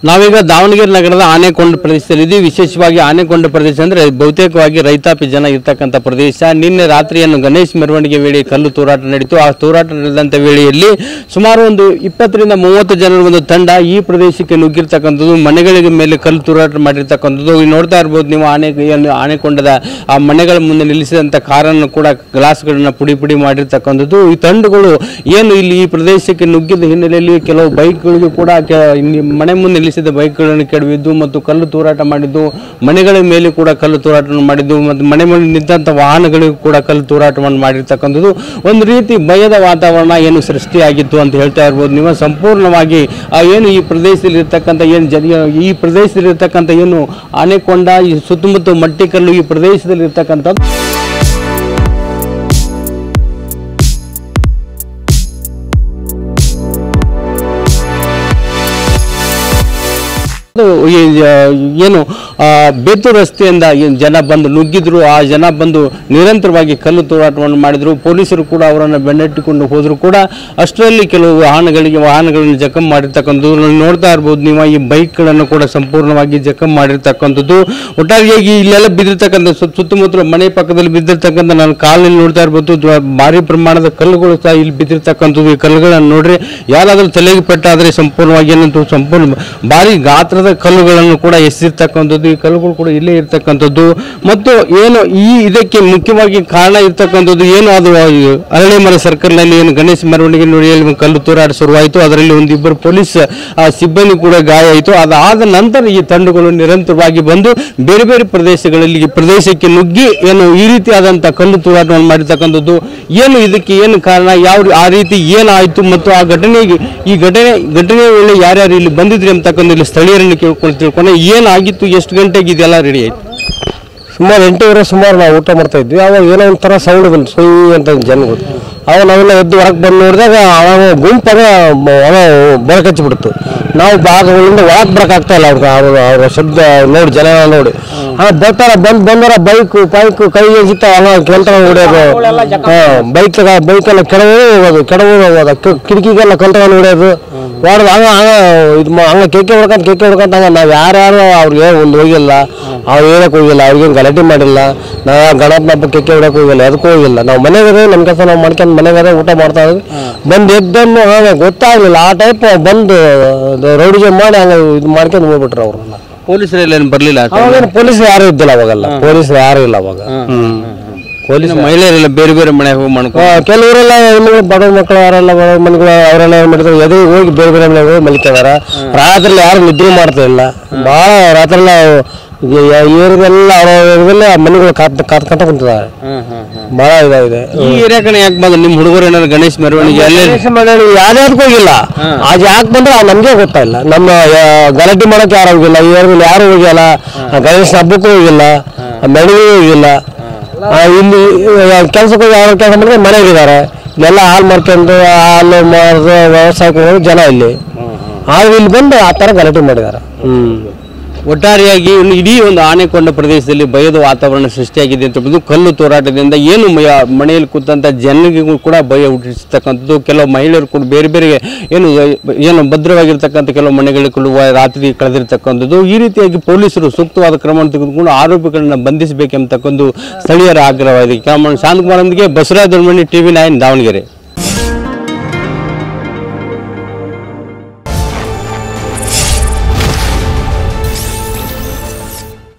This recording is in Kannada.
ನಾವೀಗ ದಾವಣಗೆರೆ ನಗರದ ಆನೆಕೊಂಡ ಪ್ರದೇಶದಲ್ಲಿದ್ದೀವಿ. ವಿಶೇಷವಾಗಿ ಆನೆಕೊಂಡ ಪ್ರದೇಶ ಅಂದರೆ ಬಹುತೇಕವಾಗಿ ರೈತಾಪಿ ಜನ ಇರ್ತಕ್ಕಂಥ ಪ್ರದೇಶ. ನಿನ್ನೆ ರಾತ್ರಿಯನ್ನು ಗಣೇಶ್ ಮೆರವಣಿಗೆ ವೇಳೆ ಕಲ್ಲು ತೂರಾಟ ನಡೀತು. ಆ ತೂರಾಟ ನಡೆದಂಥ ವೇಳೆಯಲ್ಲಿ ಸುಮಾರು ಒಂದು 20 ರಿಂದ 30 ಜನರ ಒಂದು ತಂಡ ಈ ಪ್ರದೇಶಕ್ಕೆ ನುಗ್ಗಿರ್ತಕ್ಕಂಥದ್ದು, ಮನೆಗಳಿಗೆ ಮೇಲೆ ಕಲ್ಲು ತೂರಾಟ ಮಾಡಿರ್ತಕ್ಕಂಥದ್ದು. ನೋಡ್ತಾ ಇರ್ಬೋದು ನೀವು ಆನೆಕೊಂಡದ ಆ ಮನೆಗಳ ಮುಂದೆ ನಿಲ್ಲಿಸಿದಂಥ ಕಾರನ್ನು ಕೂಡ ಗ್ಲಾಸ್ಗಳನ್ನ ಪುಡಿ ಪುಡಿ ಮಾಡಿರ್ತಕ್ಕಂಥದ್ದು. ಈ ತಂಡಗಳು ಏನು ಇಲ್ಲಿ ಈ ಪ್ರದೇಶಕ್ಕೆ ನುಗ್ಗಿದ ಹಿನ್ನೆಲೆಯಲ್ಲಿ ಕೆಲವು ಬೈಕ್ಗಳಿಗೂ ಕೂಡ ಮನೆ ಮುಂದೆ ಬೈಕ್ಗಳನ್ನು ಕೆಡವಿದ್ದು ಮತ್ತು ಕಲ್ಲು ತೂರಾಟ ಮಾಡಿದ್ದು, ಮನೆಗಳ ಮೇಲೆ ಕೂಡ ಕಲ್ಲು ತೂರಾಟವನ್ನು ಮಾಡಿದ್ದು ಮತ್ತು ಮನೆ ಮೇಲೆ ನಿಂತ ವಾಹನಗಳಿಗೂ ಕೂಡ ಕಲ್ಲು ತೂರಾಟವನ್ನು ಮಾಡಿರ್ತಕ್ಕಂಥದ್ದು. ಒಂದು ರೀತಿ ಭಯದ ವಾತಾವರಣ ಏನು ಸೃಷ್ಟಿಯಾಗಿತ್ತು ಅಂತ ಹೇಳ್ತಾ ಇರ್ಬೋದು ನೀವು. ಸಂಪೂರ್ಣವಾಗಿ ಏನು ಈ ಪ್ರದೇಶದಲ್ಲಿ ಇರ್ತಕ್ಕಂಥ ಈ ಪ್ರದೇಶದಲ್ಲಿ ಇರ್ತಕ್ಕಂಥ ಏನು ಆನೆಕೊಂಡ ಈ ಸುತ್ತಮುತ್ತ ಮಟ್ಟಿಕಲ್ಲು ಈ ಪ್ರದೇಶದಲ್ಲಿ ಇರ್ತಕ್ಕಂಥ ಏನು ಬೇತೂರು ರಸ್ತೆಯಿಂದ ಜನ ಬಂದು ನುಗ್ಗಿದ್ರು. ಆ ಜನ ಬಂದು ನಿರಂತರವಾಗಿ ಕಲ್ಲು ತೂರಾಟವನ್ನು ಮಾಡಿದ್ರು. ಪೊಲೀಸರು ಕೂಡ ಅವರನ್ನು ಬೆನ್ನಟ್ಟಿಕೊಂಡು ಹೋದ್ರು ಕೂಡ ಅಷ್ಟರಲ್ಲಿ ಕೆಲವು ವಾಹನಗಳನ್ನು ಜಖಂ ಮಾಡಿರ್ತಕ್ಕಂಥದ್ದು ನೋಡ್ತಾ ಇರ್ಬೋದು ನೀವು. ಈ ಬೈಕ್ಗಳನ್ನು ಕೂಡ ಸಂಪೂರ್ಣವಾಗಿ ಜಖಂ ಮಾಡಿರ್ತಕ್ಕಂಥದ್ದು. ಒಟ್ಟಾರೆಯಾಗಿ ಇಲ್ಲೆಲ್ಲ ಬಿದ್ದಿರ್ತಕ್ಕಂಥ ಸುತ್ತಮುತ್ತಲ ಮನೆ ಪಕ್ಕದಲ್ಲಿ ಬಿದ್ದಿರ್ತಕ್ಕಂಥ ನಾನು ಕಾಲಲ್ಲಿ ನೋಡ್ತಾ ಇರ್ಬೋದು ಭಾರಿ ಪ್ರಮಾಣದ ಕಲ್ಲುಗಳು ಸಹ ಇಲ್ಲಿ ಬಿದ್ದಿರ್ತಕ್ಕಂಥದ್ದು. ಈ ಕಲ್ಲುಗಳನ್ನು ನೋಡ್ರಿ ಯಾರಾದ್ರೂ ತಲೆಗೆ ಪೆಟ್ಟಾದ್ರೆ ಸಂಪೂರ್ಣವಾಗಿ ಏನಂತ ಸಂಪೂರ್ಣ ಭಾರಿ ಗಾತ್ರದ ಕಲ್ಲುಗಳನ್ನು ಕೂಡ ಎಸೆದಿರ್ತಕ್ಕಂಥದ್ದು. ಈ ಕಲ್ಲುಗಳು ಕೂಡ ಇಲ್ಲೇ ಇರ್ತಕ್ಕಂಥದ್ದು. ಮತ್ತು ಏನು ಇದಕ್ಕೆ ಮುಖ್ಯವಾಗಿ ಕಾರಣ ಇರ್ತಕ್ಕಂಥದ್ದು ಏನು ಅದು ಅರಳಿ ಮರ ಸರ್ಕಲ್ನಲ್ಲಿ ಏನು ಗಣೇಶ ಮೆರವಣಿಗೆ ನೋಡಿ ಕಲ್ಲು ತೂರಾಟ ಶುರುವಾಯಿತು. ಅದರಲ್ಲಿ ಒಂದಿಬ್ಬರು ಪೊಲೀಸ್ ಸಿಬ್ಬಂದಿ ಕೂಡ ಗಾಯ ಆಯಿತು. ಅದಾದ ನಂತರ ಈ ತಂಡಗಳು ನಿರಂತರವಾಗಿ ಬಂದು ಬೇರೆ ಬೇರೆ ಪ್ರದೇಶಕ್ಕೆ ನುಗ್ಗಿ ಏನು ಈ ರೀತಿಯಾದಂಥ ಕಲ್ಲು ತೂರಾಟವನ್ನು ಮಾಡಿರ್ತಕ್ಕಂಥದ್ದು. ಏನು ಇದಕ್ಕೆ ಏನು ಕಾರಣ, ಆ ರೀತಿ ಏನಾಯಿತು ಮತ್ತು ಆ ಘಟನೆ ವೇಳೆ ಯಾರ್ಯಾರು ಇಲ್ಲಿ ಬಂದಿದ್ರಿ ಅಂತಕ್ಕಂಥ ಇಲ್ಲಿ ಸ್ಥಳೀಯರನ್ನು ತಿಳ್ಕೊಂಡು ಏನಾಗಿತ್ತು, ಎಷ್ಟು ಗಂಟೆಗೆ ಇದೆಲ್ಲ ರೆಡಿ ಆಯ್ತು? ಸುಮಾರು 8:30 ಸುಮಾರು ನಾವು ಊಟ ಮಾಡ್ತಾ ಇದ್ವಿ. ಅವಾಗ ಏನೋ ಒಂಥರ ಸೌಂಡ್ ಬಂತು ಸುಯ್ ಅಂತ ಜನಗಳು. ಅವಾಗ ನಾವೆಲ್ಲ ಎದ್ದು ಹೊರಗೆ ಬಂದು ನೋಡಿದಾಗ ಅವಾಗ ಗುಂಪಾಗ ಬೆಳಕು ಹಚ್ಚಿಬಿಡ್ತು. ನಾವು ಭಾಗಗಳಿಂದ ಒಳಗೆ ಬರೋಕ್ಕಾಗ್ತಾ ಇಲ್ಲ ಅವ್ರ ಶಬ್ದ ನೋಡಿ ಜನ ನೋಡಿ ಬರ್ತಾರ ಬಂದರ ಬೈಕು ಕೈಗೆ ಸಿಗ್ತಾವ ಕೆಲ್ತ ಹೊಡೆಯೋದು. ಬೈಕೆಲ್ಲ ಕೆಡವು ಹೋಗೋದು ಕಿಟಕಿಗೆಲ್ಲ ಕಲ್ತವನ್ನು ಹೊಡೆಯೋದು ಹೊಡೆದು ಹಂಗ ಕೇಕೆ ಹೊಡ್ಕೊಂತ ನಾವು ಯಾರ್ಯಾರು ಅವ್ರಿಗೆ ಒಂದು ಹೋಗಿಲ್ಲ, ಅವ್ರು ಹೇಳಕ್ ಹೋಗಿಲ್ಲ, ಅವ್ರಿಗೇನು ಗಲಾಟೆ ಮಾಡಿಲ್ಲ. ನಾವು ಗಣಪನ ಹಬ್ಬ ಕೇಕೆ ಹೊಡಕ್ ಹೋಗಿಲ್ಲ, ಅದಕ್ಕೂ ಹೋಗಿಲ್ಲ. ನಾವು ಮನೆಗದೆ ನಮ್ಮ ಕೆಲಸ ನಾವು ಮಾಡ್ಕೊಂಡು ಮನೆಗದೆ ಊಟ ಮಾಡ್ತಾ ಇದ್ವಿ. ಬಂದು ಎದ್ದನ್ನು ಗೊತ್ತಾಗಲಿಲ್ಲ. ಆ ಟೈಪ್ ಬಂದು ರೌಡಿಗೆ ಮಾಡಿ ಹಂಗ ಇದು ಮಾಡ್ಕೊಂಡು ಹೋಗ್ಬಿಟ್ರು ಅವ್ರನ್ನ. ಪೊಲೀಸರೆಲ್ಲ ಬರಲಿಲ್ಲ? ಅವಾಗೇನು ಪೊಲೀಸರು ಯಾರು ಇದ್ದಿಲ್ಲ ಅವಾಗೆಲ್ಲ, ಪೊಲೀಸರು ಯಾರು ಇಲ್ಲ ಅವಾಗ. ಪೊಲೀಸ್ ಮಹಿಳೆಯರೆಲ್ಲ ಬೇರೆ ಬೇರೆ ಮನೆ ಹೋಗಿ ಮಾಡ್ಕೊ, ಕೆಲವರೆಲ್ಲ ಬಡ ಮಕ್ಕಳು ಯಾರೆಲ್ಲ ಮನೆಗಳು ಅವರೆಲ್ಲ ಏನ್ ಮಾಡಿದ್ರು ಎದೆ ಹೋಗಿ ಬೇರೆ ಬೇರೆ ಮನೆಗೆ ಹೋಗಿ ಮಲಿಕ್ಕಿದಾರ. ರಾತ್ರಿ ಯಾರು ನಿದ್ರೆ ಮಾಡ್ತಾ ಇಲ್ಲ. ಬಹಳ ರಾತ್ರಿ ಏರಿಗೆಲ್ಲ ಅವರೆಲ್ಲ ಮನೆಗಳು ಕಾತ್ಕೊಂತ ಕುಂತಿದ್ದಾರೆ. ಬಹಳ ಇದಾಗಿದೆ. ಈ ಏರಿಯಾಕಡೆ ಯಾಕೆ ಬಂದ ನಿಮ್ಮ ಹುಡುಗರು ಏನಾದ್ರು ಗಣೇಶ ಮೆರವಣಿಗೆ ಯಾವ್ದಾದಕ್ಕೂ ಹೋಗಿಲ್ಲ. ಅದು ಯಾಕೆ ಬಂದ್ರೆ ನಮ್ಗೆ ಗೊತ್ತಾಯಿಲ್ಲ. ನಮ್ಮ ಗಲಾಟೆ ಮಾಡಕ್ಕೆ ಯಾರು ಹೋಗಿಲ್ಲ, ಈ ಏರಿಯಲ್ಲಿ ಯಾರು ಹೋಗಿಲ್ಲ, ಗಣೇಶ ಹಬ್ಬಕ್ಕೂ ಹೋಗಿಲ್ಲ, ಮೆರವಣಿಗೆ ಹೋಗಿಲ್ಲ. ಇಲ್ಲಿ ಕೆಲಸಕ್ಕೆ ಯಾವ ಕೆಲಸ ಮಾಡಿದ್ರೆ ಮನೆಗಿದ್ದಾರೆ. ಇಲ್ಲೆಲ್ಲ ಹಾಲು ಮಾರ್ಕೊಂಡು ಹಾಲು ಮಾರಿದ ವ್ಯವಸಾಯಕ್ಕೆ ಹೋಗಿ ಜನ ಇಲ್ಲಿ ಆದ್ರೆ ಇಲ್ಲಿ ಬಂದು ಆ ಥರ ಗಲಾಟೆ ಮಾಡಿದ್ದಾರೆ. ಒಟ್ಟಾರೆಯಾಗಿ ಇಡೀ ಒಂದು ಆನೆಕೊಂಡ ಪ್ರದೇಶದಲ್ಲಿ ಭಯದ ವಾತಾವರಣ ಸೃಷ್ಟಿಯಾಗಿದೆ ಅಂತ ಕಲ್ಲು ತೂರಾಟದಿಂದ ಏನು ಮನೆಯಲ್ಲಿ ಕೂತಂಥ ಜನರಿಗೂ ಕೂಡ ಭಯ ಹುಟ್ಟಿಸ್ತಕ್ಕಂಥದ್ದು. ಕೆಲವು ಮಹಿಳೆಯರು ಕೂಡ ಬೇರೆ ಬೇರೆ ಏನು ಭದ್ರವಾಗಿರ್ತಕ್ಕಂಥ ಕೆಲವು ಮನೆಗಳಿಗೆ ರಾತ್ರಿ ಕಳೆದಿರ್ತಕ್ಕಂಥದ್ದು. ಈ ರೀತಿಯಾಗಿ ಪೊಲೀಸರು ಸೂಕ್ತವಾದ ಕ್ರಮವನ್ನು ತೆಗೆದುಕೊಂಡು ಆರೋಪಿಗಳನ್ನ ಬಂಧಿಸಬೇಕೆಂಬತಕ್ಕಂಥ ಸ್ಥಳೀಯರ ಆಗ್ರಹವಾಗಿದೆ. ಶಾಂತಕುಮಾರ್ ಬಸವರಾಜ ದೊಡ್ಮನಿ, TV9 ದಾವಣಗೆರೆ.